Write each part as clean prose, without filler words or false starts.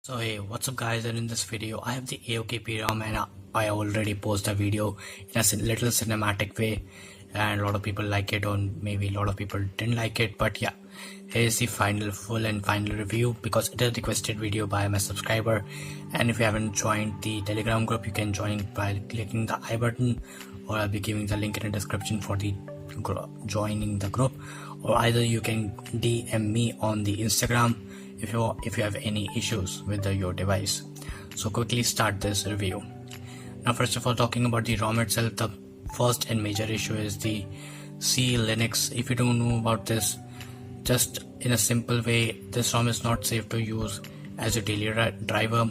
So hey, what's up guys, and in this video I have the aokp ROM, and I already posted a video in a little cinematic way, and a lot of people like it, or maybe a lot of people didn't like it. But yeah, here's the final review, because it is a requested video by my subscriber. And if you haven't joined the Telegram group, you can join by clicking the I button, or I'll be giving the link in the description for the joining the group, or either you can DM me on the Instagram if you have any issues with your device. So quickly start this review. Now first of all, talking about the ROM itself, the first and major issue is the selinux. If you don't know about this, just in a simple way, this ROM is not safe to use as a daily driver,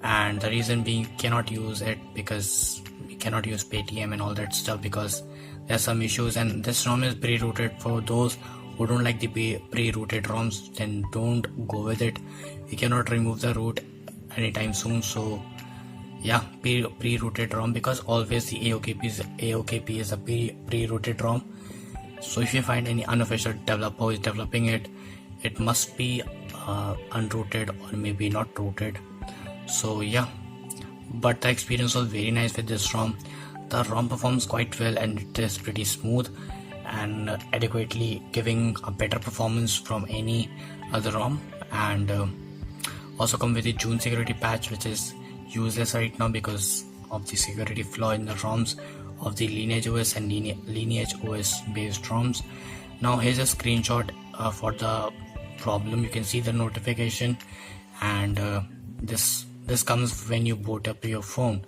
and the reason being cannot use it because we cannot use Paytm and all that stuff, because there are some issues. And this ROM is pre-rooted. For those who don't like the pre-rooted ROMs, then don't go with it. You cannot remove the root anytime soon. So yeah, pre-rooted ROM, because always the aokp is a pre-rooted ROM. So if you find any unofficial developer who is developing it, it must be unrooted or maybe not rooted. So yeah, but the experience was very nice with this ROM. The ROM performs quite well, and it is pretty smooth and adequately giving a better performance from any other ROM. And also come with the June security patch, which is useless right now because of the security flaw in the ROMs of the Lineage OS and Lineage OS based ROMs. Now here's a screenshot for the problem. You can see the notification, and this comes when you boot up your phone.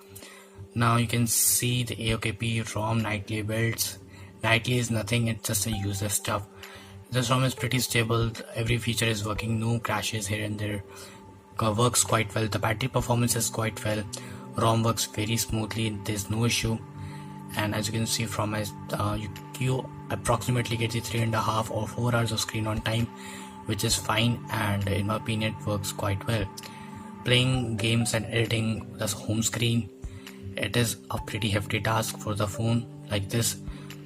Now you can see the aokp ROM nightly builds. Nightly is nothing, it's just a useless stuff. This ROM is pretty stable, every feature is working, no crashes here and there, works quite well. The battery performance is quite well, ROM works very smoothly, there's no issue. And as you can see from my you approximately get the 3.5 or 4 hours of screen on time, which is fine, and in my opinion it works quite well. Playing games and editing the home screen, it is a pretty hefty task for the phone like this.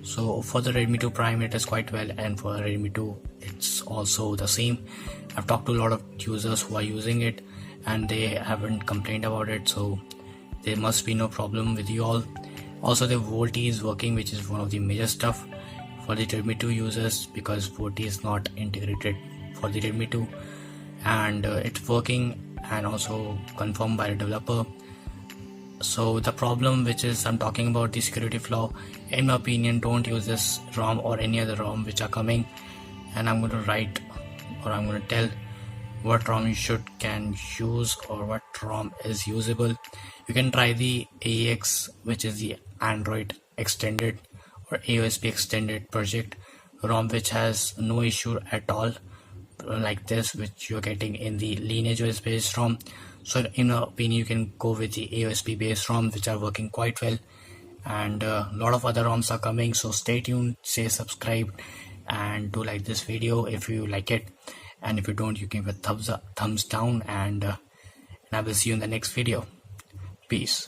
So for the Redmi 2 Prime it is quite well, and for Redmi 2 it's also the same. I've talked to a lot of users who are using it and they haven't complained about it, so there must be no problem with you all. Also the VoLTE is working, which is one of the major stuff for the Redmi 2 users, because VoLTE is not integrated for the Redmi 2, and it's working and also confirmed by the developer. So the problem which is I'm talking about, the security flaw, in my opinion, don't use this ROM or any other ROM which are coming. And I'm going to write, or I'm going to tell what ROM you can use, or what ROM is usable. You can try the AX, which is the Android extended or AOSP extended project ROM, which has no issue at all like this, which you're getting in the Lineage OS based ROM. So in my opinion, you can go with the AOSP based ROM, which are working quite well, and a lot of other ROMs are coming. So stay tuned, stay subscribed, and do like this video if you like it, and if you don't, you can give a thumbs down, and I will see you in the next video. Peace.